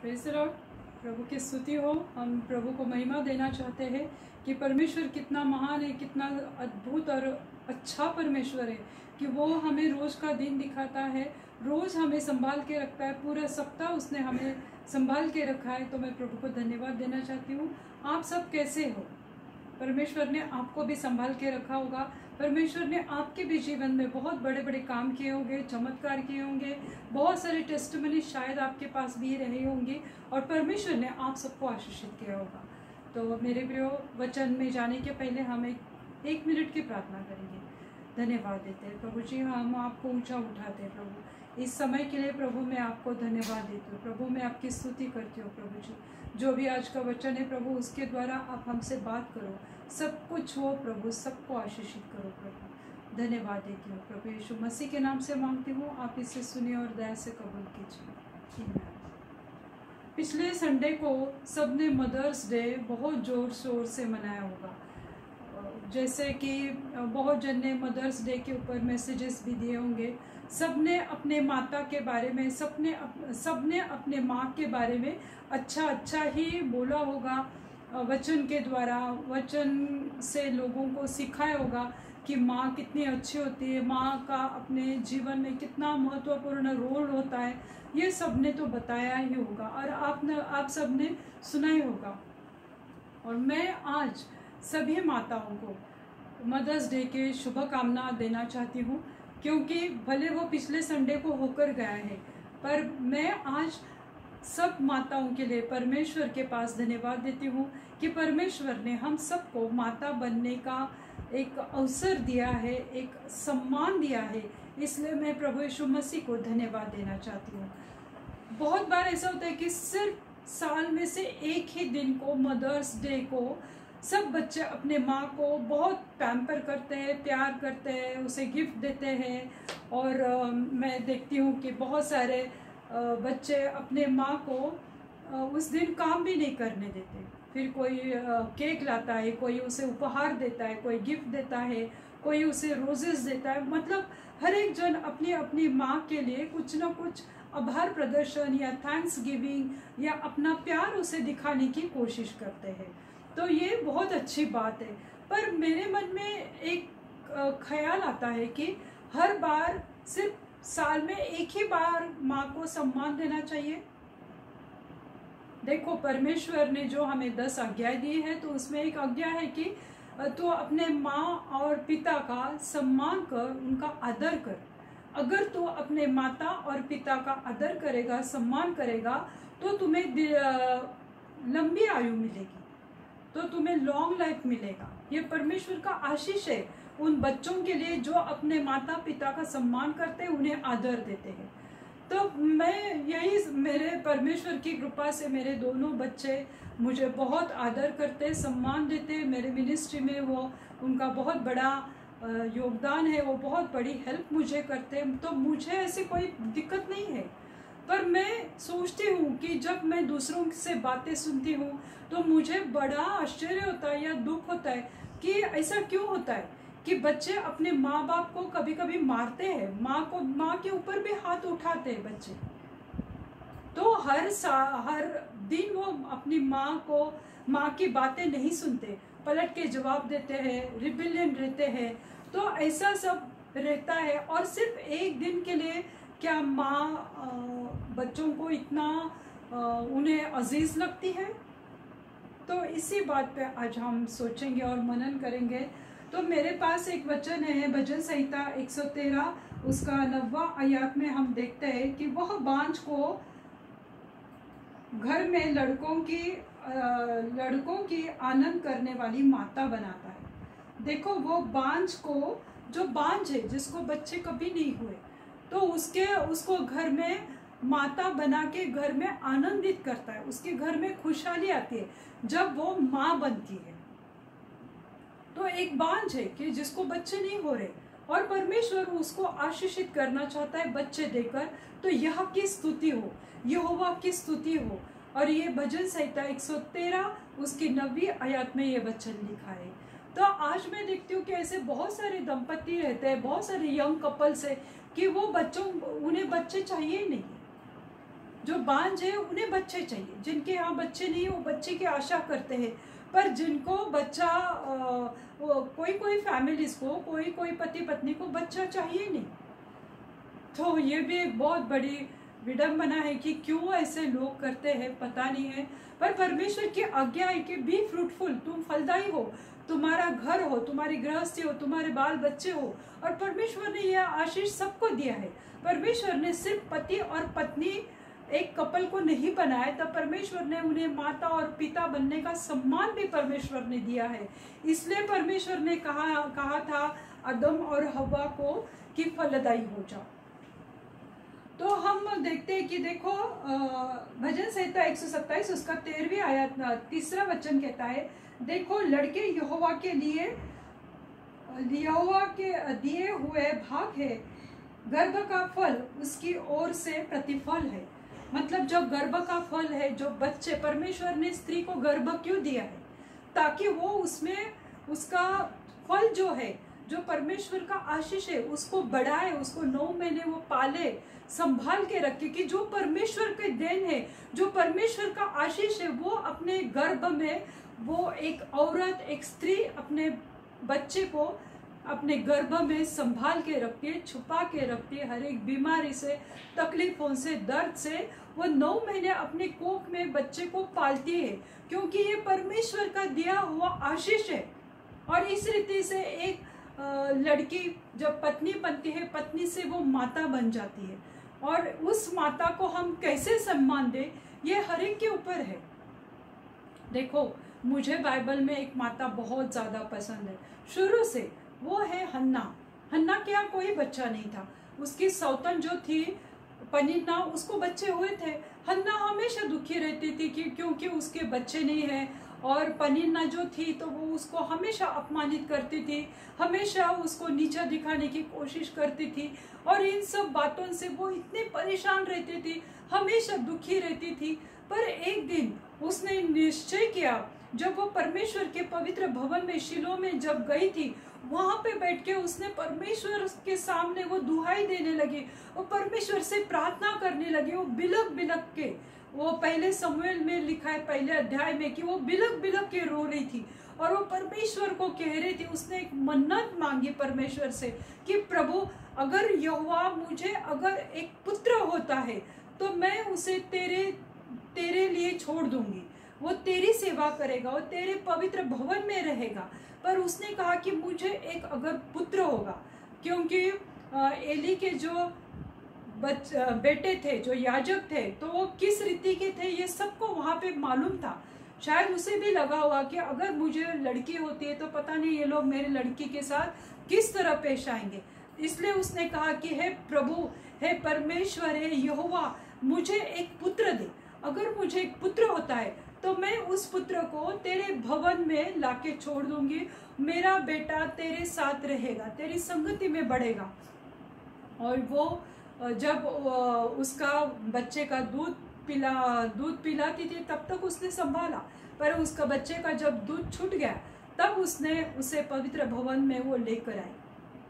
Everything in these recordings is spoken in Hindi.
Praise the Lord. प्रभु की स्तुति हो। हम प्रभु को महिमा देना चाहते हैं कि परमेश्वर कितना महान है, कितना अद्भुत और अच्छा परमेश्वर है कि वो हमें रोज़ का दिन दिखाता है, रोज़ हमें संभाल के रखता है। पूरा सप्ताह उसने हमें संभाल के रखा है। तो मैं प्रभु को धन्यवाद देना चाहती हूँ। आप सब कैसे हो? परमेश्वर ने आपको भी संभाल के रखा होगा। परमेश्वर ने आपके भी जीवन में बहुत बड़े बड़े काम किए होंगे, चमत्कार किए होंगे, बहुत सारे टेस्टिमनी शायद आपके पास भी रहे होंगे और परमेश्वर ने आप सबको आशीषित किया होगा। तो मेरे प्रियो, वचन में जाने के पहले हम एक मिनट की प्रार्थना करेंगे। धन्यवाद देते हैं प्रभु जी, हम आपको ऊंचा उठाते हैं प्रभु। इस समय के लिए प्रभु मैं आपको धन्यवाद देती हूँ प्रभु। मैं आपकी स्तुति करती हूँ प्रभु जी। जो भी आज का वचन है प्रभु, उसके द्वारा आप हमसे बात करो, सब कुछ हो प्रभु, सबको आशीषित करो प्रभु। धन्यवाद देती हूँ प्रभु यीशु मसीह के नाम से मांगती हूँ, आप इसे सुनिए और दया से कबूल कीजिए। आमीन। पिछले संडे को सबने मदर्स डे बहुत ज़ोर शोर से मनाया होगा। जैसे कि बहुत जन ने मदर्स डे के ऊपर मैसेजेस भी दिए होंगे। सबने अपने माता के बारे में, सबने अपने माँ के बारे में अच्छा ही बोला होगा। वचन के द्वारा, वचन से लोगों को सिखाया होगा कि माँ कितनी अच्छी होती है, माँ का अपने जीवन में कितना महत्वपूर्ण रोल होता है। ये सबने तो बताया ही होगा और आप सबने सुना ही होगा। और मैं आज सभी माताओं को मदर्स डे के शुभकामना देना चाहती हूँ, क्योंकि भले वो पिछले संडे को होकर गया है, पर मैं आज सब माताओं के लिए परमेश्वर के पास धन्यवाद देती हूँ कि परमेश्वर ने हम सबको माता बनने का एक अवसर दिया है, एक सम्मान दिया है। इसलिए मैं प्रभु यीशु मसीह को धन्यवाद देना चाहती हूँ। बहुत बार ऐसा होता है कि सिर्फ साल में से एक ही दिन को, मदर्स डे को, सब बच्चे अपने माँ को बहुत पैम्पर करते हैं, प्यार करते हैं, उसे गिफ्ट देते हैं। और मैं देखती हूँ कि बहुत सारे बच्चे अपने माँ को उस दिन काम भी नहीं करने देते। फिर कोई केक लाता है, कोई उसे उपहार देता है, कोई गिफ्ट देता है, कोई उसे रोजेस देता है। मतलब हर एक जन अपनी अपनी माँ के लिए कुछ ना कुछ आभार प्रदर्शन या थैंक्स गिविंग या अपना प्यार उसे दिखाने की कोशिश करते हैं। तो ये बहुत अच्छी बात है। पर मेरे मन में एक ख्याल आता है कि हर बार सिर्फ साल में एक ही बार माँ को सम्मान देना चाहिए। देखो, परमेश्वर ने जो हमें 10 आज्ञाएं दी है, तो उसमें एक आज्ञा है कि तो अपने माँ और पिता का सम्मान कर, उनका आदर कर। अगर तो अपने माता और पिता का आदर करेगा, सम्मान करेगा, तो तुम्हें लंबी आयु मिलेगी, तो तुम्हें लॉन्ग लाइफ मिलेगा। ये परमेश्वर का आशीष है उन बच्चों के लिए जो अपने माता पिता का सम्मान करते हैं, उन्हें आदर देते हैं। तो मैं यही, मेरे परमेश्वर की कृपा से मेरे दोनों बच्चे मुझे बहुत आदर करते, सम्मान देते। मेरे मिनिस्ट्री में वो, उनका बहुत बड़ा योगदान है, वो बहुत बड़ी हेल्प मुझे करते हैं। तो मुझे ऐसी कोई दिक्कत नहीं है। पर मैं सोचती हूँ कि जब मैं दूसरों से बातें सुनती हूँ तो मुझे बड़ा आश्चर्य होता है या दुख होता है कि ऐसा क्यों होता है कि बच्चे अपने माँ बाप को कभी कभी मारते हैं, माँ के ऊपर भी हाथ उठाते हैं बच्चे। तो हर दिन वो अपनी माँ की बातें नहीं सुनते, पलट के जवाब देते हैं, रिबेलियन रहते हैं। तो ऐसा सब रहता है। और सिर्फ एक दिन के लिए क्या माँ बच्चों को इतना उन्हें अजीज लगती है? तो इसी बात पे आज हम सोचेंगे और मनन करेंगे। तो मेरे पास एक वचन है, भजन संहिता 113, उसका 9वां आयत में हम देखते हैं कि वह बांझ को घर में लड़कों की आनंद करने वाली माता बनाता है। देखो, वो बांझ को, जो बांझ है, जिसको बच्चे कभी नहीं हुए, तो उसको घर में माता बना के घर में आनंदित करता है। उसके घर में खुशहाली आती है जब वो माँ बनती है। तो एक बांझ है कि जिसको बच्चे नहीं हो रहे और परमेश्वर उसको आशीषित करना चाहता है बच्चे देकर। तो यह की स्तुति हो, यहोवा की स्तुति हो। और ये भजन संहिता 113 उसकी 9वीं आयत में ये वचन लिखा है। तो आज मैं देखती हूँ कि ऐसे बहुत सारे दंपति रहते हैं, बहुत सारे यंग कपल्स है कि वो उन्हें बच्चे चाहिए ही नहीं। जो बांझ है उन्हें बच्चे चाहिए, जिनके यहाँ बच्चे नहीं वो बच्चे की आशा करते हैं, पर जिनको बच्चा कोई कोई फैमिलीज को, कोई कोई पति पत्नी को बच्चा चाहिए नहीं। तो ये भी एक बहुत बड़ी विडंबना है कि क्यों ऐसे लोग करते हैं, पता नहीं है। पर परमेश्वर की आज्ञा है कि बी फ्रूटफुल, तुम फलदायी हो, तुम्हारा घर हो, तुम्हारी गृहस्थी हो, तुम्हारे बाल बच्चे हो। और परमेश्वर ने यह आशीष सबको दिया है। परमेश्वर ने सिर्फ पति और पत्नी एक कपल को नहीं बनाया, तब परमेश्वर ने उन्हें माता और पिता बनने का सम्मान भी परमेश्वर ने दिया है। इसलिए परमेश्वर ने कहा था आदम और हव्वा को कि फलदायी हो जाओ। तो हम देखते हैं कि देखो भजन संहिता 127 उसका 13वीं आयत 3रा वचन कहता है, देखो लड़के यहोवा के दिए हुए भाग है, गर्भ का फल उसकी ओर से प्रतिफल है। मतलब जो गर्भ का फल है, जो बच्चे, परमेश्वर ने स्त्री को गर्भ क्यों दिया है? ताकि वो उसमें उसका फल जो है, जो परमेश्वर का आशीष है, उसको बढ़ाए, उसको 9 महीने वो पाले, संभाल के रखे, कि जो परमेश्वर के देन है, जो परमेश्वर का आशीष है, वो अपने गर्भ में, वो एक औरत, एक स्त्री अपने बच्चे को अपने गर्भ में संभाल के रखती है, छुपा के रखती है, हर एक बीमारी से, तकलीफों से, दर्द से। वो 9 महीने अपने कोख में बच्चे को पालती है, क्योंकि ये परमेश्वर का दिया हुआ आशीष है। और इस रीति से एक लड़की जब पत्नी बनती है, पत्नी से वो माता बन जाती है, और उस माता को हम कैसे सम्मान दें, ये हर एक के ऊपर है। देखो, मुझे बाइबल में एक माता बहुत ज़्यादा पसंद है शुरू से, वो है हन्ना। हन्ना के यहाँ कोई बच्चा नहीं था, उसकी सौतन जो थी पनिन्ना, उसको बच्चे हुए थे। हन्ना हमेशा दुखी रहती थी कि क्योंकि उसके बच्चे नहीं है, और पनिन्ना जो थी तो वो उसको हमेशा अपमानित करती थी, हमेशा उसको नीचा दिखाने की कोशिश करती थी, और इन सब बातों से वो इतनी परेशान रहती थी, हमेशा दुखी रहती थी। पर एक दिन उसने निश्चय किया, जब वो परमेश्वर के पवित्र भवन में शिलो में जब गई थी, वहां पे बैठ के उसने परमेश्वर के सामने वो दुहाई देने लगी, वो परमेश्वर से प्रार्थना करने लगी। वो बिलक बिलक के, वो पहले समूएल में लिखा है 1 अध्याय में कि वो बिलक बिलक के रो रही थी, और वो परमेश्वर को कह रही थी। उसने एक मन्नत मांगी परमेश्वर से कि प्रभु, अगर यहोवा मुझे अगर एक पुत्र होता है तो मैं उसे तेरे लिए छोड़ दूंगी, वो तेरी सेवा करेगा, वो तेरे पवित्र भवन में रहेगा। पर उसने कहा कि मुझे एक अगर पुत्र होगा, क्योंकि एली के जो बेटे थे, जो याजक थे, तो वो किस रीति के थे ये सबको वहां पे मालूम था। शायद उसे भी लगा हुआ कि अगर मुझे लड़की होती है तो पता नहीं ये लोग मेरी लड़की के साथ किस तरह पेश आएंगे। इसलिए उसने कहा कि हे प्रभु, हे परमेश्वर, हे यहोवा, मुझे एक पुत्र दे। अगर मुझे एक पुत्र होता है तो मैं उस पुत्र को तेरे भवन में लाके छोड़ दूंगी, मेरा बेटा तेरे साथ रहेगा, तेरी संगति में बढ़ेगा। और वो जब उसका बच्चे का दूध पिलाती थी तब तक उसने संभाला, पर उसका बच्चे का जब दूध छूट गया तब उसने उसे पवित्र भवन में वो लेकर आई,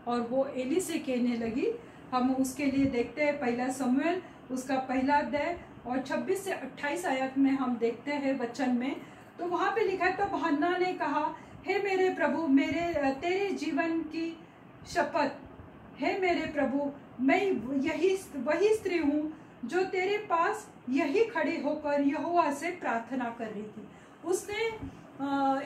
और वो एली से कहने लगी। हम उसके लिए देखते हैं 1 समूएल उसका 1 अध्याय और 26 से 28 आयत में हम देखते हैं वचन में। तो वहां पे लिखा है, तब हन्ना ने कहा, हे मेरे प्रभु, तेरे जीवन की शपथ है मेरे प्रभु, मैं वही स्त्री हूँ जो तेरे पास यही खड़े होकर यहोवा से प्रार्थना कर रही थी। उसने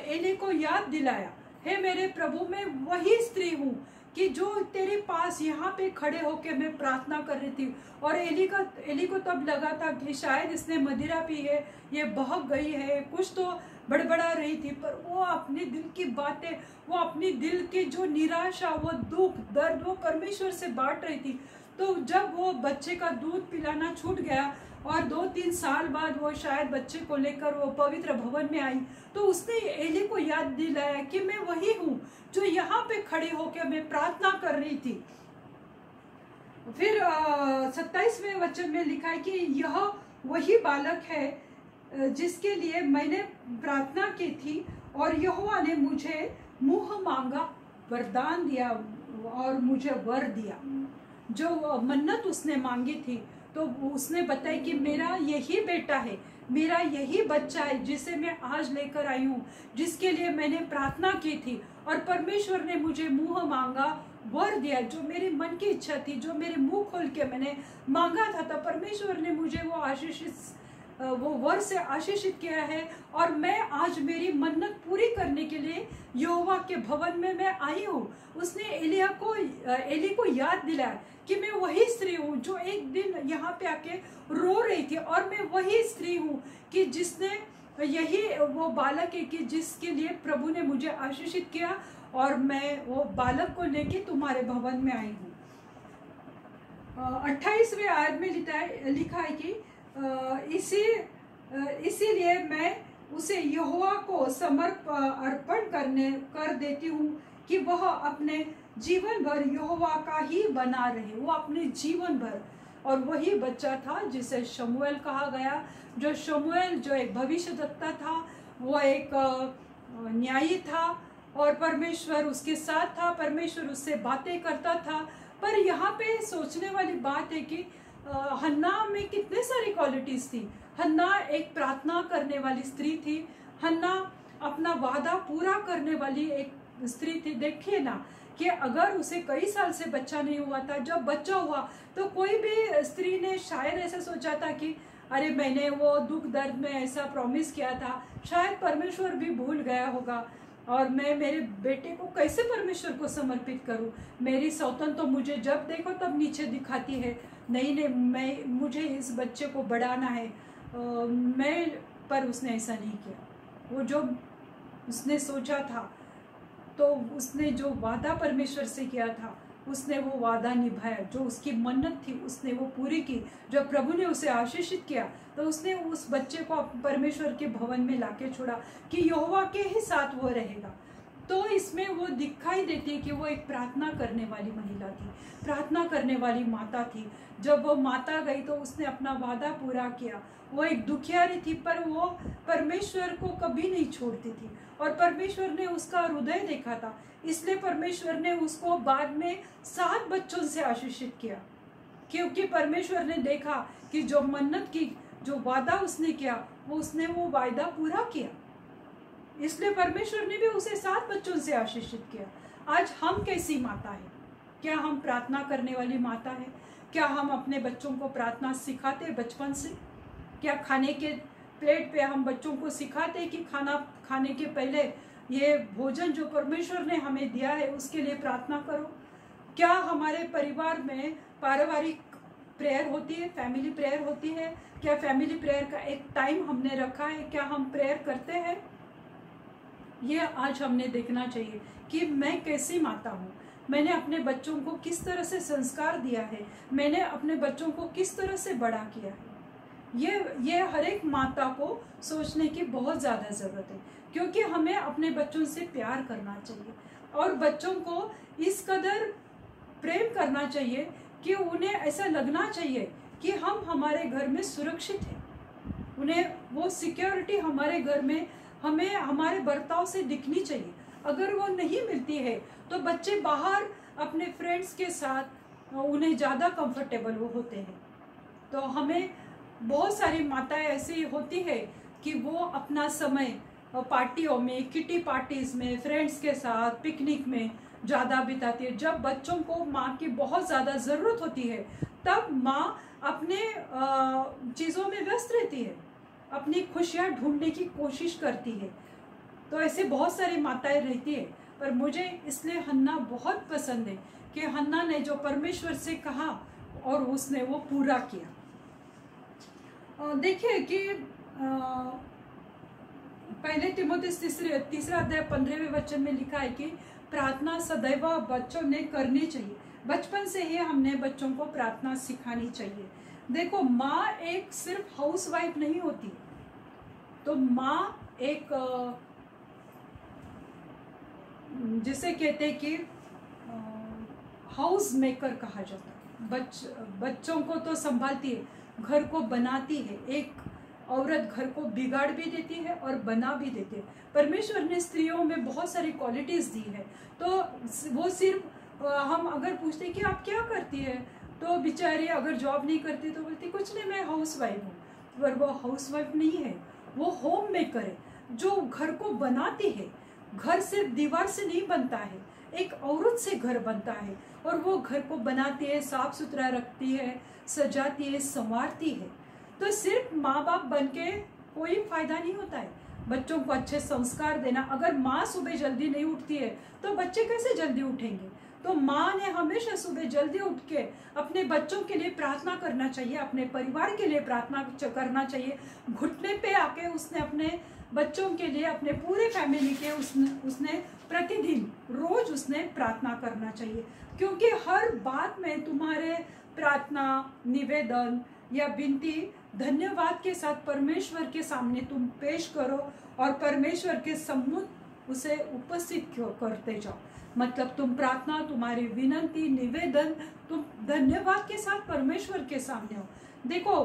एली को याद दिलाया, हे मेरे प्रभु, मैं वही स्त्री हूँ कि जो तेरे पास यहाँ पे खड़े होकर मैं प्रार्थना कर रही थी। और एली को तब लगा था कि शायद इसने मदिरा पी है, ये बहक गई है, कुछ तो बड़बड़ा रही थी। पर वो अपने दिल की बातें, वो अपनी दिल की जो निराशा, वो दुख, दर्द, वो परमेश्वर से बांट रही थी। तो जब वो बच्चे का दूध पिलाना छूट गया और 2-3 साल बाद वो शायद बच्चे को लेकर वो पवित्र भवन में आई, तो उसने एली को याद दिलाया कि मैं वही हूँ जो यहाँ पे खड़े होकर मैं प्रार्थना कर रही थी। फिर 27वें वचन में लिखा है कि यह वही बालक है जिसके लिए मैंने प्रार्थना की थी, और यहोवा ने मुझे मुंह मांगा वरदान दिया और मुझे वर दिया। जो मन्नत उसने मांगी थी तो उसने बताया कि मेरा यही बेटा है, मेरा यही बच्चा है जिसे मैं आज लेकर आई हूँ, जिसके लिए मैंने प्रार्थना की थी और परमेश्वर ने मुझे मुंह मांगा वर दिया। जो मेरे मन की इच्छा थी, जो मेरे मुंह खोल के मैंने मांगा था, तो परमेश्वर ने मुझे वो वर से आशीषित किया है। और मैं आज मेरी मन्नत पूरी करने के लिए यहोवा के भवन में मैं आई हूँ। उसने एली को याद दिलाया कि मैं वही स्त्री हूँ जो एक दिन यहाँ पे आके रो रही थी, और मैं वही स्त्री हूँ कि जिसने यही वो बालक है कि जिसके लिए प्रभु ने मुझे आशीषित किया, और मैं वो बालक को लेके तुम्हारे भवन में आई हूँ। 28वें आयत में लिखा है कि इसीलिए मैं उसे यहोवा को अर्पण कर देती हूँ कि वह अपने जीवन भर यहोवा का ही बना रहे, वो अपने जीवन भर। और वही बच्चा था जिसे शमूएल कहा गया। जो शमूएल जो एक भविष्यद्वक्ता था, वो एक न्यायी था और परमेश्वर उसके साथ था, परमेश्वर उससे बातें करता था। पर यहाँ पे सोचने वाली बात है कि हन्ना में कितने सारी क्वालिटीज थी। हन्ना एक प्रार्थना करने वाली स्त्री थी, हन्ना अपना वादा पूरा करने वाली एक स्त्री थी। देखिए ना कि अगर उसे कई साल से बच्चा नहीं हुआ था, जब बच्चा हुआ तो कोई भी स्त्री ने शायद ऐसा सोचा था कि अरे मैंने वो दुख दर्द में ऐसा प्रॉमिस किया था, शायद परमेश्वर भी भूल गया होगा, और मैं मेरे बेटे को कैसे परमेश्वर को समर्पित करूं। मेरी सौतन तो मुझे जब देखो तब नीचे दिखाती है। नहीं, मुझे इस बच्चे को बढ़ाना है। पर उसने ऐसा नहीं किया। वो जो उसने सोचा था, तो उसने जो वादा परमेश्वर से किया था, उसने वो वादा निभाया। जो उसकी मन्नत थी उसने वो पूरी की। जब प्रभु ने उसे आशीषित किया तो उसने उस बच्चे को परमेश्वर के भवन में लाके छोड़ा कि यहोवा के ही साथ वो रहेगा। तो इसमें वो दिखाई देती है कि वो एक प्रार्थना करने वाली महिला थी, प्रार्थना करने वाली माता थी। जब वो माता गई तो उसने अपना वादा पूरा किया। वो एक दुखियारी थी, पर वो परमेश्वर को कभी नहीं छोड़ती थी, और परमेश्वर ने उसका हृदय देखा था, इसलिए परमेश्वर ने उसको बाद में 7 बच्चों से आशीषित किया, क्योंकि परमेश्वर ने देखा कि जो मन्नत की, जो वादा उसने किया, उसने वो वादा पूरा किया। इसलिए परमेश्वर ने भी उसे 7 बच्चों से आशीषित किया। आज हम कैसी माता है? क्या हम प्रार्थना करने वाली माता है? क्या हम अपने बच्चों को प्रार्थना सिखाते बचपन से? क्या खाने के प्लेट पे हम बच्चों को सिखाते कि खाना खाने के पहले ये भोजन जो परमेश्वर ने हमें दिया है उसके लिए प्रार्थना करो? क्या हमारे परिवार में पारिवारिक प्रेयर होती है, फैमिली प्रेयर होती है? क्या फैमिली प्रेयर का एक टाइम हमने रखा है? क्या हम प्रेयर करते हैं? ये आज हमने देखना चाहिए कि मैं कैसी माता हूँ, मैंने अपने बच्चों को किस तरह से संस्कार दिया है, मैंने अपने बच्चों को किस तरह से बड़ा किया है। ये हर एक माता को सोचने की बहुत ज़्यादा ज़रूरत है, क्योंकि हमें अपने बच्चों से प्यार करना चाहिए और बच्चों को इस कदर प्रेम करना चाहिए कि उन्हें ऐसा लगना चाहिए कि हम हमारे घर में सुरक्षित हैं। उन्हें वो सिक्योरिटी हमारे घर में हमें हमारे बर्ताव से दिखनी चाहिए। अगर वो नहीं मिलती है तो बच्चे बाहर अपने फ्रेंड्स के साथ उन्हें ज़्यादा कंफर्टेबल वो होते हैं। तो हमें बहुत सारी माताएं ऐसी होती है कि वो अपना समय पार्टियों में, किटी पार्टीज में, फ्रेंड्स के साथ पिकनिक में ज़्यादा बिताती है। जब बच्चों को माँ की बहुत ज़्यादा ज़रूरत होती है तब माँ अपने चीज़ों में व्यस्त रहती है, अपनी खुशियाँ ढूंढने की कोशिश करती है। तो ऐसे बहुत सारी माताएं रहती है, पर मुझे इसलिए हन्ना बहुत पसंद है कि हन्ना ने जो परमेश्वर से कहा और उसने वो पूरा किया। देखिए कि पहले तिमोथेयुस तीसरा अध्याय 15वें वचन में लिखा है कि प्रार्थना सदैव बच्चों ने करनी चाहिए। बचपन से ही हमने बच्चों को प्रार्थना सिखानी चाहिए। देखो, माँ एक सिर्फ हाउसवाइफ नहीं होती, तो माँ एक जिसे कहते हैं कि हाउस मेकर कहा जाता है। बच्चों को तो संभालती है, घर को बनाती है। एक औरत घर को बिगाड़ भी देती है और बना भी देती है। परमेश्वर ने स्त्रियों में बहुत सारी क्वालिटीज दी है, तो वो सिर्फ हम अगर पूछते कि आप क्या करती है, तो बेचारी अगर जॉब नहीं करती तो बोलती कुछ नहीं, मैं हाउस वाइफ हूँ। पर वो हाउस वाइफ नहीं है, वो होम मेकर है, जो घर को बनाती है। घर सिर्फ दीवार से नहीं बनता है, एक औरत से घर बनता है, और वो घर को बनाती है, साफ सुथरा रखती है, सजाती है, संवारती है। तो सिर्फ माँ बाप बन के कोई फायदा नहीं होता है। बच्चों को अच्छे संस्कार देना, अगर माँ सुबह जल्दी नहीं उठती है तो बच्चे कैसे जल्दी उठेंगे? तो माँ ने हमेशा सुबह जल्दी उठ के अपने बच्चों के लिए प्रार्थना करना चाहिए, अपने परिवार के लिए प्रार्थना करना चाहिए। घुटने पे आके उसने अपने बच्चों के लिए, अपने पूरे फैमिली के उसने प्रतिदिन रोज उसने प्रार्थना करना चाहिए, क्योंकि हर बात में तुम्हारे प्रार्थना, निवेदन या विनती धन्यवाद के साथ परमेश्वर के सामने तुम पेश करो, और परमेश्वर के सम्मुख उसे उपस्थित करते जाओ। मतलब तुम प्रार्थना, तुम्हारी विनती, निवेदन, तुम धन्यवाद के साथ परमेश्वर के सामने हो। देखो,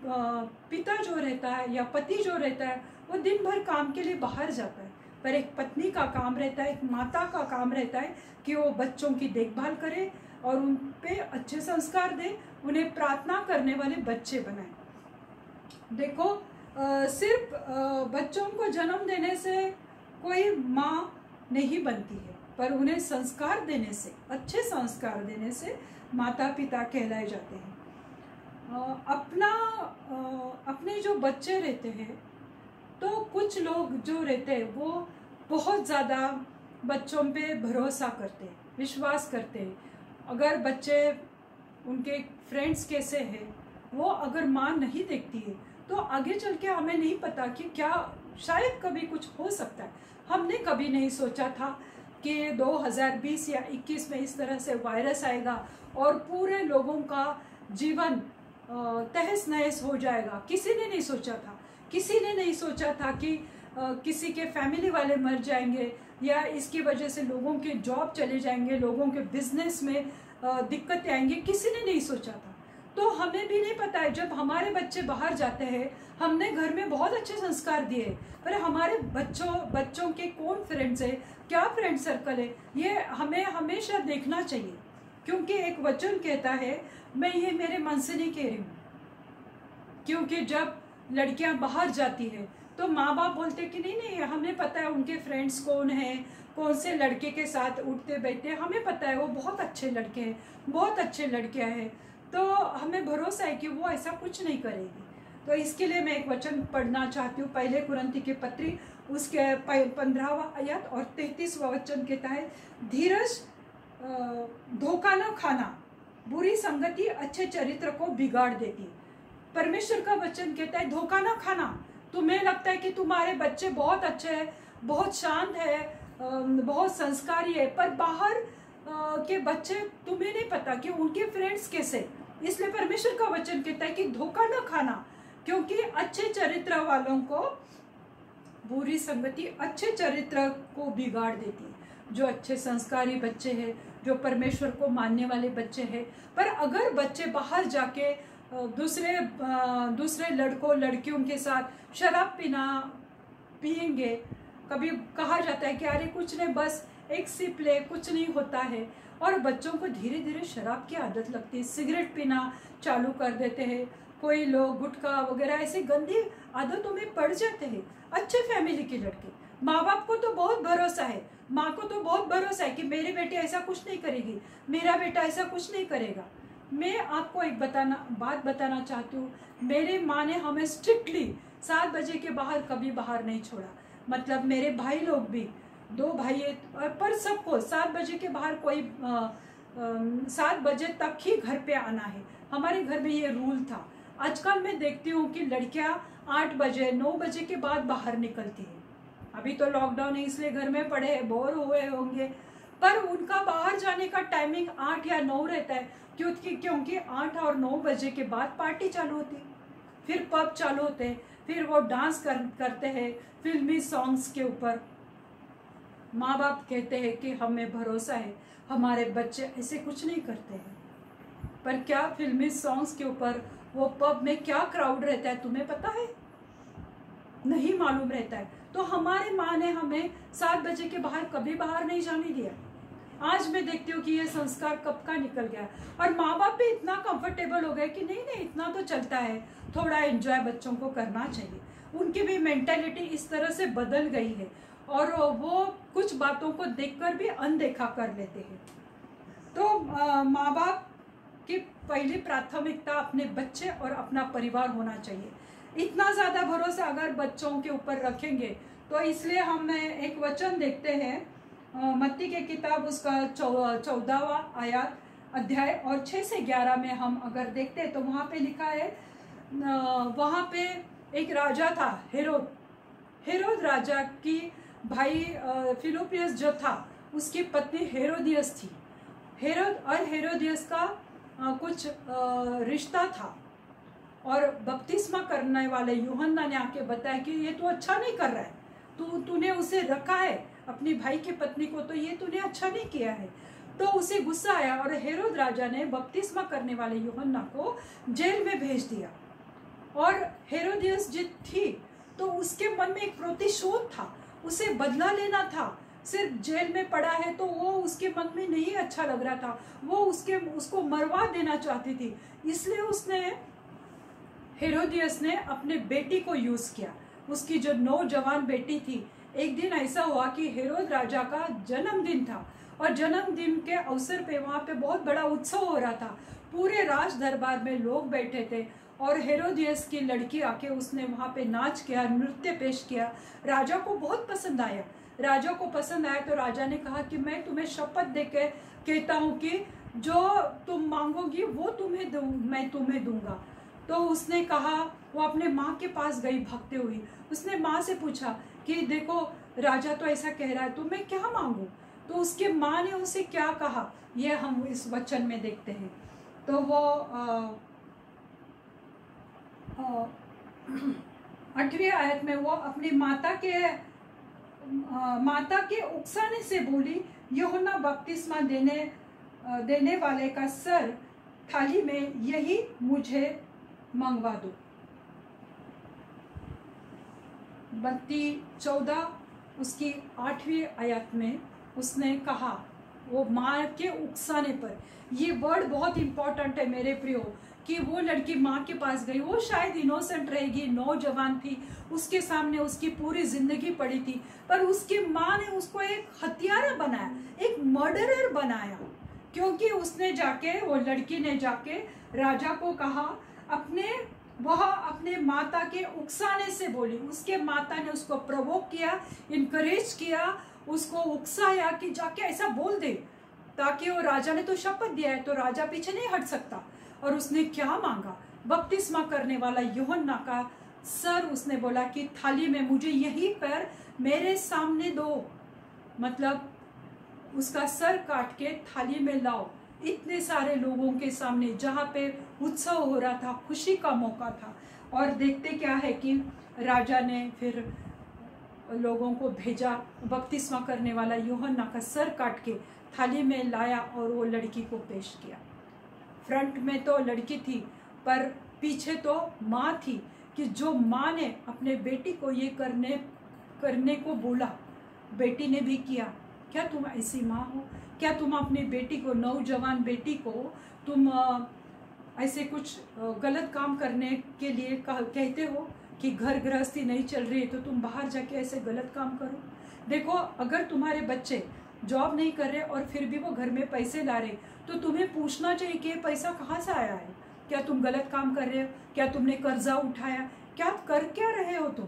पिता जो रहता है या पति जो रहता है वो दिन भर काम के लिए बाहर जाता है, पर एक पत्नी का काम रहता है, एक माता का काम रहता है कि वो बच्चों की देखभाल करे और उन पे अच्छे संस्कार दे, उन्हें प्रार्थना करने वाले बच्चे बनाए। देखो, सिर्फ बच्चों को जन्म देने से कोई माँ नहीं बनती है, पर उन्हें संस्कार देने से, अच्छे संस्कार देने से माता पिता कहलाए जाते हैं। अपने जो बच्चे रहते हैं, तो कुछ लोग जो रहते हैं वो बहुत ज़्यादा बच्चों पे भरोसा करते हैं, विश्वास करते हैं। अगर बच्चे, उनके फ्रेंड्स कैसे हैं, वो अगर माँ नहीं देखती है तो आगे चल के हमें नहीं पता कि क्या, शायद कभी कुछ हो सकता है। हमने कभी नहीं सोचा था कि 2020 या 21 में इस तरह से वायरस आएगा और पूरे लोगों का जीवन तहस नहस हो जाएगा। किसी ने नहीं सोचा था। किसी ने नहीं सोचा था कि किसी के फैमिली वाले मर जाएंगे, या इसकी वजह से लोगों के जॉब चले जाएंगे, लोगों के बिजनेस में दिक्कत आएंगी। किसी ने नहीं सोचा था। तो हमें भी नहीं पता है, जब हमारे बच्चे बाहर जाते हैं, हमने घर में बहुत अच्छे संस्कार दिए, पर हमारे बच्चों के कौन फ्रेंड्स है, क्या फ्रेंड सर्कल है, ये हमें हमेशा देखना चाहिए। क्योंकि एक वचन कहता है, मैं ये मेरे मन से नहीं कह रही हूँ, क्योंकि जब लड़कियां बाहर जाती है तो माँ बाप बोलते कि नहीं नहीं, हमें पता है उनके फ्रेंड्स कौन है, कौन से लड़के के साथ उठते बैठते, हमें पता है वो बहुत अच्छे लड़के हैं, बहुत अच्छे लड़कियां हैं, तो हमें भरोसा है कि वो ऐसा कुछ नहीं करेगी। तो इसके लिए मैं एक वचन पढ़ना चाहती हूँ, पहले कुरिन्थी की पत्री, उसके 15वां आयत और 33वां वचन कहता है, धीरज, धोखा न खाना, बुरी संगति अच्छे चरित्र को बिगाड़ देती है। परमेश्वर का वचन कहता है, धोखा न खाना। तुम्हें लगता है कि तुम्हारे बच्चे बहुत अच्छे हैं, बहुत शांत है, बहुत संस्कारी है, पर बाहर के बच्चे, तुम्हें नहीं पता कि उनके फ्रेंड्स कैसे। इसलिए परमेश्वर का वचन कहता है कि धोखा न खाना, क्योंकि अच्छे चरित्र वालों को बुरी संगति अच्छे चरित्र को बिगाड़ देती है। जो अच्छे संस्कारी बच्चे हैं, जो परमेश्वर को मानने वाले बच्चे हैं, पर अगर बच्चे बाहर जाके दूसरे लड़कों लड़कियों के साथ शराब पिएंगे, कभी कहा जाता है कि अरे कुछ नहीं, बस एक सिप ले, कुछ नहीं होता है, और बच्चों को धीरे धीरे शराब की आदत लगती है, सिगरेट पीना चालू कर देते हैं, कोई लोग गुटखा वगैरह ऐसी गंदी आदतों में पड़ जाते हैं। अच्छे फैमिली के लड़के, माँ बाप को तो बहुत भरोसा है, माँ को तो बहुत भरोसा है कि मेरी बेटी ऐसा कुछ नहीं करेगी, मेरा बेटा ऐसा कुछ नहीं करेगा। मैं आपको एक बात बताना चाहती हूँ, मेरे माँ ने हमें स्ट्रिक्टली 7 बजे के बाहर कभी बाहर नहीं छोड़ा। मतलब मेरे भाई लोग भी, 2 भाई है, पर सबको 7 बजे के बाहर, कोई 7 बजे तक ही घर पे आना है। हमारे घर में ये रूल था। आजकल मैं देखती हूँ कि लड़कियाँ 8 बजे 9 बजे के बाद बाहर निकलती है। अभी तो लॉकडाउन है, इसलिए घर में पड़े बोर हुए होंगे, पर उनका बाहर जाने का टाइमिंग 8 या 9 रहता है, क्योंकि 8 और 9 बजे के बाद पार्टी चालू होती है, फिर पब चालू होते हैं, फिर वो डांस करते हैं फिल्मी सॉन्ग्स के ऊपर। माँ बाप कहते हैं कि हमें भरोसा है, हमारे बच्चे ऐसे कुछ नहीं करते हैं, पर क्या फिल्मी सॉन्ग्स के ऊपर वो पब में क्या क्राउड रहता है तुम्हें पता है? नहीं मालूम रहता है। तो हमारे माँ ने हमें 7 बजे के बाहर कभी बाहर नहीं जाने दिया। आज मैं देखती हूँ कि ये संस्कार कब का निकल गया, और माँ बाप भी इतना कंफर्टेबल हो गए कि नहीं नहीं इतना तो चलता है, थोड़ा एंजॉय बच्चों को करना चाहिए। उनकी भी मेंटालिटी इस तरह से बदल गई है और वो कुछ बातों को देखकर भी अनदेखा कर लेते हैं। तो माँ बाप की पहली प्राथमिकता अपने बच्चे और अपना परिवार होना चाहिए। इतना ज़्यादा भरोसा अगर बच्चों के ऊपर रखेंगे तो इसलिए हम एक वचन देखते हैं मत्ती के किताब उसका 14वां आयत अध्याय और 6 से 11 में हम अगर देखते हैं तो वहाँ पे लिखा है, वहाँ पे एक राजा था हेरोद राजा की भाई फिलिपियस जो था उसकी पत्नी हेरोदियस थी। हेरोद और हेरोदियस का कुछ रिश्ता था और बपतिस्मा करने वाले यूहन्ना ने आके बताया कि ये तो अच्छा नहीं कर रहा है, तूने उसे रखा है अपनी भाई की पत्नी को, तो ये तूने अच्छा नहीं किया है। तो उसे गुस्सा आया और हेरोद राजा ने बपतिस्मा करने वाले यूहन्ना को जेल में भेज दिया। और हेरोदियस जी थी तो उसके मन में एक प्रतिशोध था, उसे बदला लेना था। सिर्फ जेल में पड़ा है तो वो उसके मन में नहीं अच्छा लग रहा था, वो उसको मरवा देना चाहती थी। इसलिए हेरोदियस ने अपने बेटी को यूज किया, उसकी जो नौजवान बेटी थी। एक दिन ऐसा हुआ कि हेरोद राजा का जन्मदिन था और जन्मदिन के अवसर पे वहाँ पे बहुत बड़ा उत्सव हो रहा था। पूरे राज दरबार में लोग बैठे थे और हेरोदियस की लड़की आके उसने वहाँ पे नाच किया, नृत्य पेश किया। राजा को बहुत पसंद आया। राजा को पसंद आया तो राजा ने कहा कि मैं तुम्हें शपथ देके कहता हूँ कि जो तुम मांगोगी वो मैं तुम्हें दूंगा। तो उसने कहा, वो अपने माँ के पास गई भागते हुई। उसने माँ से पूछा कि देखो राजा तो ऐसा कह रहा है तो मैं क्या मांगू। तो उसके माँ ने उसे क्या कहा ये हम इस वचन में देखते हैं। तो वो 8वीं आयत में वो अपनी माता के उकसाने से बोली, यूहन्ना बपतिस्मा देने वाले का सर थाली में यही मुझे मंगवा दो। मत्ती 14 उसकी 8वीं आयत में उसने कहा, वो माँ के उकसाने पर। ये वर्ड बहुत इंपॉर्टेंट है मेरे प्रियो, कि वो लड़की माँ के पास गई। वो शायद इनोसेंट रहेगी, नौजवान थी, उसके सामने उसकी पूरी जिंदगी पड़ी थी, पर उसकी माँ ने उसको एक हत्यारा बनाया, एक मर्डरर बनाया। क्योंकि वो लड़की ने जाके राजा को कहा, अपने माता के उकसाने से बोली। उसके माता ने उसको प्रोवोक किया, इनकरेज किया, उसको उकसाया कि जाके ऐसा बोल दे, ताकि वो राजा ने तो शपथ दिया है तो राजा पीछे नहीं हट सकता। और उसने क्या मांगा, बपतिस्मा करने वाला यूहन्ना का सर। उसने बोला कि थाली में मुझे यहीं पर मेरे सामने दो, मतलब उसका सर काट के थाली में लाओ, इतने सारे लोगों के सामने जहाँ पे उत्सव हो रहा था, खुशी का मौका था। और देखते क्या है कि राजा ने फिर लोगों को भेजा, बपतिस्मा करने वाला यूहन्ना का सर काट के थाली में लाया और वो लड़की को पेश किया। फ्रंट में तो लड़की थी पर पीछे तो माँ थी, कि जो माँ ने अपने बेटी को ये करने को बोला, बेटी ने भी किया। क्या तुम ऐसी माँ हो? क्या तुम अपनी बेटी को, नौजवान बेटी को तुम ऐसे कुछ गलत काम करने के लिए कहते हो कि घर गृहस्थी नहीं चल रही है तो तुम बाहर जाके ऐसे गलत काम करो? देखो, अगर तुम्हारे बच्चे जॉब नहीं कर रहे और फिर भी वो घर में पैसे ला रहे तो तुम्हें पूछना चाहिए कि ये पैसा कहाँ से आया है। क्या तुम गलत काम कर रहे हो? क्या तुमने कर्जा उठाया? क्या कर क्या रहे हो तुम?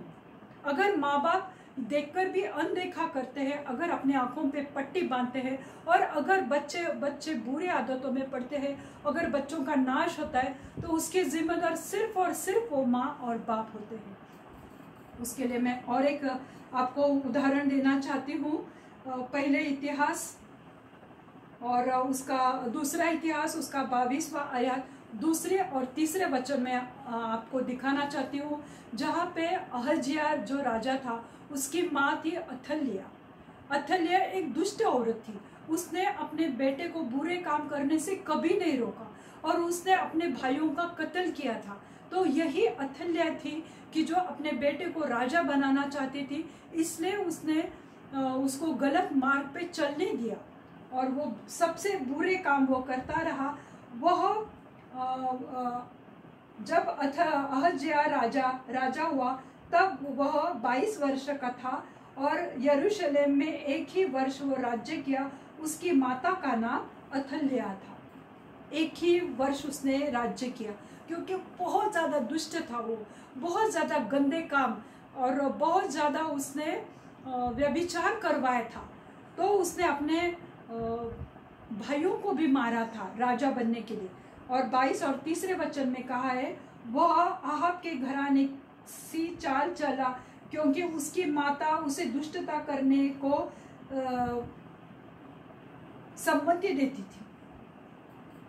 अगर माँ बाप देखकर भी अनदेखा करते हैं, अगर अपने आंखों पे पट्टी बांधते हैं और अगर बच्चे बुरी आदतों में पड़ते हैं, अगर बच्चों का नाश होता है तो उसके जिम्मेदार सिर्फ और सिर्फ वो माँ और बाप होते हैं। उसके लिए मैं और एक आपको उदाहरण देना चाहती हूँ। पहले इतिहास और उसका दूसरा इतिहास, उसका 22वां आयत, दूसरे और तीसरे वचन में आपको दिखाना चाहती हूँ, जहाँ पे अहज्याह जो राजा था उसकी माँ थी अथल्या एक दुष्ट औरत थी। उसने अपने बेटे को बुरे काम करने से कभी नहीं रोका और उसने अपने भाइयों का कत्ल किया था। तो यही अथल्या थी कि जो अपने बेटे को राजा बनाना चाहती थी, इसलिए उसने उसको गलत मार्ग पे चलने दिया और वो सबसे बुरे काम वो करता रहा। वह जब अहज्या राजा हुआ तब वह 22 वर्ष का था और यरूशलेम में एक ही वर्ष वो राज्य किया। उसकी माता का नाम अथल्या था। एक ही वर्ष उसने राज्य किया क्योंकि बहुत ज़्यादा दुष्ट था वो, बहुत ज़्यादा गंदे काम और बहुत ज़्यादा उसने व्यभिचार करवाया था। तो उसने अपने भाइयों को भी मारा था राजा बनने के लिए। और 22 और तीसरे वचन में कहा है वह आहाब के घराने सी चाल चला क्योंकि उसकी माता उसे दुष्टता करने को सम्मति देती थी,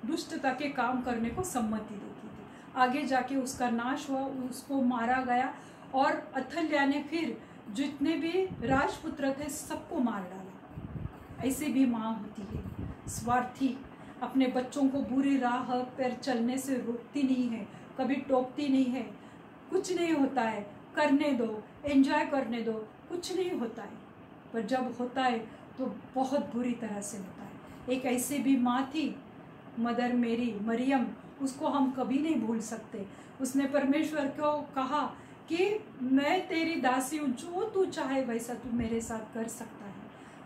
दुष्टता के काम करने को सम्मति देती थी। आगे जाके उसका नाश हुआ, उसको मारा गया और अथल्या ने फिर जितने भी राजपुत्र थे सबको मार डाला। ऐसी भी माँ होती है, स्वार्थी, अपने बच्चों को बुरी राह पर चलने से रोकती नहीं है, कभी टोकती नहीं है। कुछ नहीं होता है, करने दो, एंजॉय करने दो, कुछ नहीं होता है। पर जब होता है तो बहुत बुरी तरह से होता है। एक ऐसी भी माँ थी, मदर मेरी मरियम, उसको हम कभी नहीं भूल सकते। उसने परमेश्वर को कहा कि मैं तेरी दासी हूँ, जो तू चाहे वैसा तू मेरे साथ कर सकता है।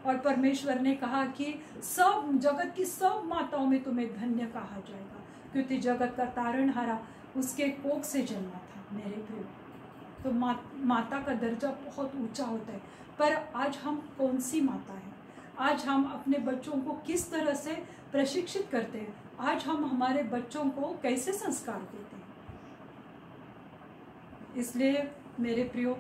और परमेश्वर ने कहा कि सब जगत की सब माताओं में तुम्हें धन्य कहा जाएगा क्योंकि जगत का तारणहारा उसके कोख से जन्मा था। मेरे प्रिय, तो माता का दर्जा बहुत ऊंचा होता है। पर आज हम कौन सी माता है? आज हम अपने बच्चों को किस तरह से प्रशिक्षित करते हैं? आज हम हमारे बच्चों को कैसे संस्कार देते हैं? इसलिए मेरे प्रियो,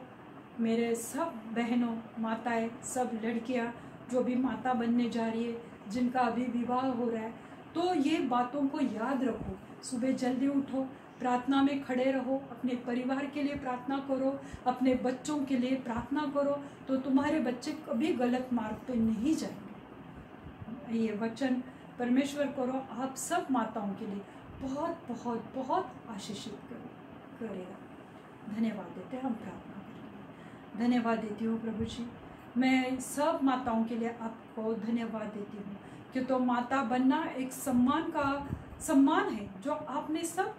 मेरे सब बहनों, माताएं, सब लड़कियां जो भी माता बनने जा रही है, जिनका अभी विवाह हो रहा है, तो ये बातों को याद रखो। सुबह जल्दी उठो, प्रार्थना में खड़े रहो, अपने परिवार के लिए प्रार्थना करो, अपने बच्चों के लिए प्रार्थना करो, तो तुम्हारे बच्चे कभी गलत मार्ग पे नहीं जाएंगे। ये वचन परमेश्वर करो आप सब माताओं के लिए बहुत बहुत बहुत आशीषित करेगा। धन्यवाद देते हैं, हम प्रार्थना करेंगे। धन्यवाद देती हूँ प्रभु जी, मैं सब माताओं के लिए आपको धन्यवाद देती हूँ कि तो माता बनना एक सम्मान है जो आपने सब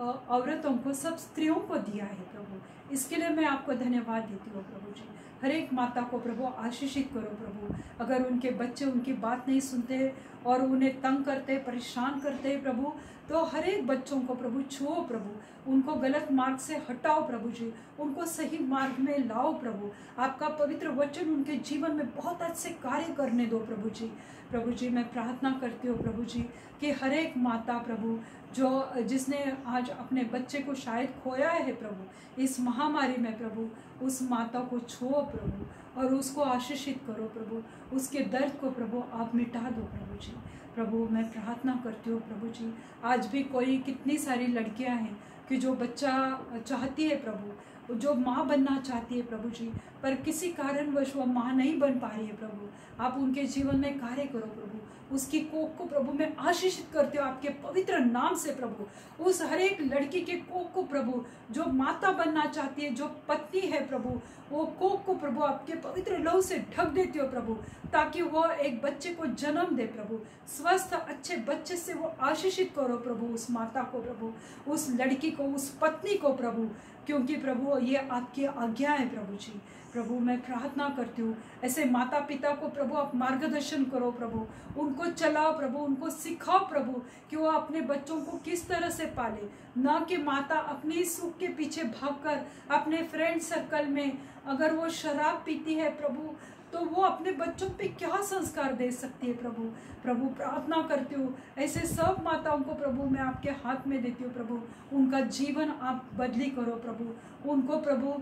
औरतों को, सब स्त्रियों को दिया है प्रभु। इसके लिए मैं आपको धन्यवाद देती हूँ प्रभु जी। हर एक माता को प्रभु आशीषित करो प्रभु। अगर उनके बच्चे उनकी बात नहीं सुनते और उन्हें तंग करते, परेशान करते प्रभु, तो हर एक बच्चों को प्रभु छुओ प्रभु, उनको गलत मार्ग से हटाओ प्रभु जी, उनको सही मार्ग में लाओ प्रभु। आपका पवित्र वचन उनके जीवन में बहुत अच्छे कार्य करने दो प्रभु जी। प्रभु जी, मैं प्रार्थना करती हूँ प्रभु जी कि हर एक माता प्रभु जिसने आज अपने बच्चे को शायद खोया है प्रभु इस महामारी में प्रभु, उस माता को छुओ प्रभु और उसको आशीषित करो प्रभु। उसके दर्द को प्रभु आप मिटा दो प्रभु जी। प्रभु मैं प्रार्थना करती हूँ प्रभु जी, आज भी कोई कितनी सारी लड़कियाँ हैं कि जो बच्चा चाहती है प्रभु, जो माँ बनना चाहती है प्रभु जी, पर किसी कारणवश वो माँ नहीं बन पा रही है प्रभु। आप उनके जीवन में कार्य करो प्रभु। उसकी कोख को प्रभु मैं आशीषित करते हो आपके पवित्र नाम से प्रभु। उस हर एक लड़की के कोख को प्रभु, जो माता बनना चाहती है, जो पत्नी है प्रभु, वो कोख को प्रभु आपके पवित्र लहू से ढक देती हो प्रभु, ताकि वो एक बच्चे को जन्म दे प्रभु। स्वस्थ अच्छे बच्चे से वो आशीषित करो प्रभु उस माता को प्रभु, उस लड़की को, उस पत्नी को प्रभु, क्योंकि प्रभु ये आपकी आज्ञा है प्रभु जी। प्रभु मैं प्रार्थना करती हूँ ऐसे माता पिता को प्रभु आप मार्गदर्शन करो प्रभु, उनको चलाओ प्रभु, उनको सिखाओ प्रभु कि वो अपने बच्चों को किस तरह से पाले। ना कि माता अपनी सुख के पीछे भागकर अपने फ्रेंड सर्कल में अगर वो शराब पीती है प्रभु, तो वो अपने बच्चों पे क्या संस्कार दे सकती है प्रभु। प्रभु प्रार्थना करती हूँ ऐसे सब माताओं को प्रभु मैं आपके हाथ में देती हूँ प्रभु, उनका जीवन आप बदली करो प्रभु। उनको प्रभु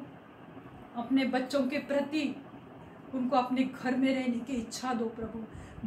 अपने बच्चों के प्रति उनको अपने घर में रहने की इच्छा दो प्रभु।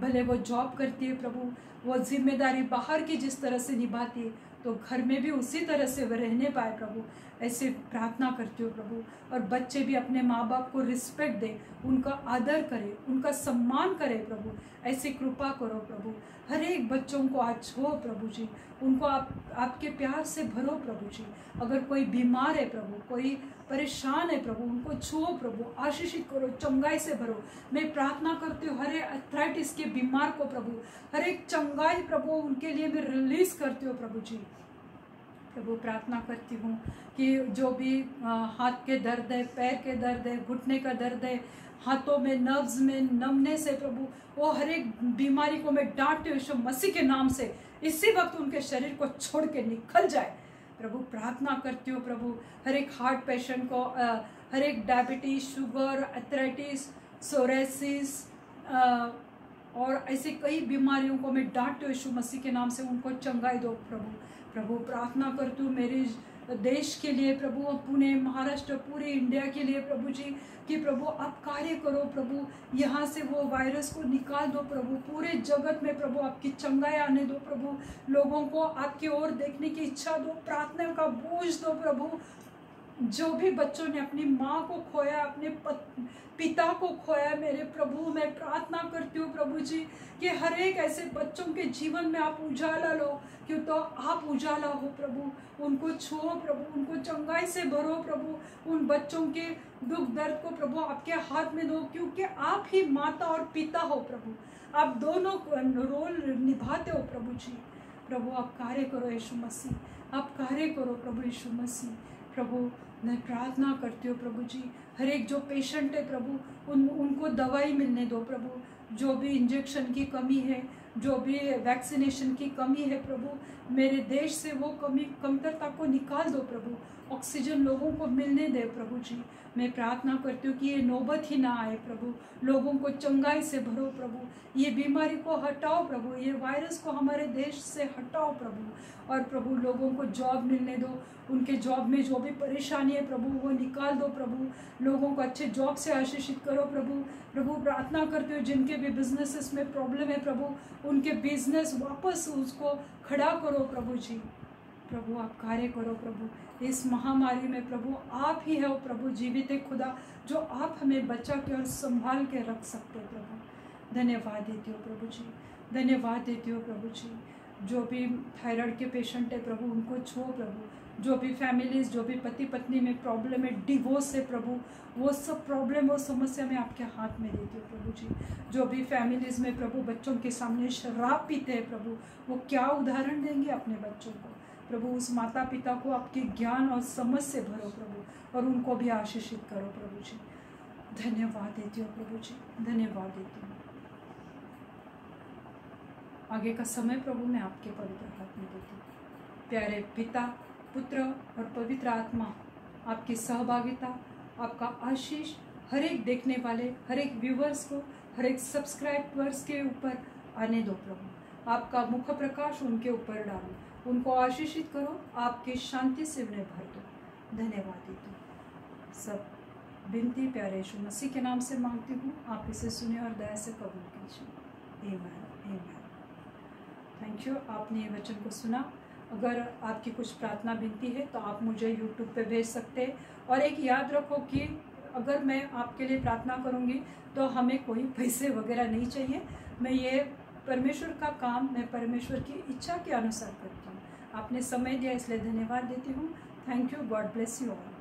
भले वो जॉब करती है प्रभु, वो जिम्मेदारी बाहर की जिस तरह से निभाती है, तो घर में भी उसी तरह से वह रहने पाए प्रभु। ऐसे प्रार्थना करती हूँ प्रभु। और बच्चे भी अपने माँ बाप को रिस्पेक्ट दे, उनका आदर करे, उनका सम्मान करे प्रभु। ऐसी कृपा करो प्रभु। हर एक बच्चों को आज छो प्रभु जी, उनको आपके प्यार से भरो प्रभु जी। अगर कोई बीमार है प्रभु, कोई परेशान है प्रभु, उनको छुओ प्रभु, आशीषित करो, चंगाई से भरो। मैं प्रार्थना करती हूँ हर एक अर्थराइटिस के बीमार को प्रभु, हर एक चंगाई प्रभु उनके लिए मैं रिलीज करती हूँ प्रभु जी। प्रभु प्रार्थना करती हूँ कि जो भी हाथ के दर्द है, पैर के दर्द है, घुटने का दर्द है, हाथों में नर्व्स में नमने से प्रभु, वो हर एक बीमारी को मैं डांटती हूँ यीशु मसीह के नाम से, इसी वक्त उनके शरीर को छोड़ के निकल जाए। प्रभु प्रार्थना करती हूँ प्रभु हर एक हार्ट पेशेंट को, हर एक डायबिटीज, शुगर, अर्थराइटिस, सोरेसिस और ऐसे कई बीमारियों को मैं डांटती हूँ यीशु मसीह के नाम से, उनको चंगाई दो प्रभु। प्रभु प्रार्थना करती हूँ मेरे देश के लिए प्रभु, पुणे, महाराष्ट्र, पूरे इंडिया के लिए प्रभु जी, कि प्रभु आप कार्य करो प्रभु, यहाँ से वो वायरस को निकाल दो प्रभु, पूरे जगत में प्रभु आपकी चंगाई आने दो प्रभु, लोगों को आपकी ओर देखने की इच्छा दो, प्रार्थना का बोझ दो प्रभु। जो भी बच्चों ने अपनी माँ को खोया, अपने पिता को खोया, मेरे प्रभु मैं प्रार्थना करती हूँ प्रभु जी कि हर एक ऐसे बच्चों के जीवन में आप उजाला लो, क्यों तो आप उजाला हो प्रभु, उनको छुओ प्रभु, उनको चंगाई से भरो प्रभु, उन बच्चों के दुख दर्द को प्रभु आपके हाथ में दो, क्योंकि आप ही माता और पिता हो प्रभु, आप दोनों रोल निभाते हो प्रभु जी। प्रभु आप कार्य करो यीशु मसीह, आप कार्य करो प्रभु यीशु मसीह। प्रभु मैं प्रार्थना करती हूँ प्रभु जी, हर एक जो पेशेंट है प्रभु उनको दवाई मिलने दो प्रभु, जो भी इंजेक्शन की कमी है, जो भी वैक्सीनेशन की कमी है प्रभु, मेरे देश से वो कमतरता को निकाल दो प्रभु, ऑक्सीजन लोगों को मिलने दे प्रभु जी। मैं प्रार्थना करती हूँ कि ये नौबत ही ना आए प्रभु, लोगों को चंगाई से भरो प्रभु, ये बीमारी को हटाओ प्रभु, ये वायरस को हमारे देश से हटाओ प्रभु, और प्रभु लोगों को जॉब मिलने दो, उनके जॉब में जो भी परेशानी है प्रभु वो निकाल दो प्रभु, लोगों को अच्छे जॉब से आशीषित करो प्रभु। प्रभु प्रार्थना करते हो जिनके भी बिजनेसेस में प्रॉब्लम है प्रभु, उनके बिजनेस वापस उसको खड़ा करो प्रभु जी। प्रभु आप कार्य करो प्रभु, इस महामारी में प्रभु आप ही हो प्रभु, जीवित है खुदा, जो आप हमें बचा के और संभाल के रख सकते हो प्रभु। धन्यवाद देती हो प्रभु जी, धन्यवाद देती हो प्रभु जी। जो भी थायराइड के पेशेंट है प्रभु उनको छुओ प्रभु, जो भी फैमिलीज, जो भी पति पत्नी में प्रॉब्लम है, डिवोर्स है प्रभु, वो सब प्रॉब्लम और समस्या में आपके हाथ में देती हूँ प्रभु जी। जो भी फैमिलीज में प्रभु बच्चों के सामने शराब पीते हैं प्रभु, वो क्या उदाहरण देंगे अपने बच्चों को प्रभु, उस माता पिता को आपके ज्ञान और समझ से भरो प्रभु, और उनको भी आशीषित करो प्रभु जी। धन्यवाद देती हूँ प्रभु जी, धन्यवाद देती हूँ। आगे का समय प्रभु मैं आपके पवित्र हाथ में देती हूँ। प्यारे पिता, पुत्र और पवित्र आत्मा, आपकी सहभागिता, आपका आशीष हर एक देखने वाले, हर एक व्यूवर्स को, हर एक सब्सक्राइबर्स के ऊपर आने दो प्रभु। आपका मुख प्रकाश उनके ऊपर डालो, उनको आशीषित करो, आपकी शांति से उन्हें भर दो। धन्यवाद देती हूँ। सब विनती प्यारे यीशु मसीह के नाम से मांगती हूँ, आप इसे सुने और दया से कबूल कीजिए। आमीन, आमीन। थैंक यू, आपने ये वचन को सुना। अगर आपकी कुछ प्रार्थना विनती है तो आप मुझे यूट्यूब पे भेज सकते हैं। और एक याद रखो कि अगर मैं आपके लिए प्रार्थना करूँगी तो हमें कोई पैसे वगैरह नहीं चाहिए। मैं ये परमेश्वर का काम मैं परमेश्वर की इच्छा के अनुसार करती हूँ। आपने समय दिया इसलिए धन्यवाद देती हूँ। Thank you, God bless you all.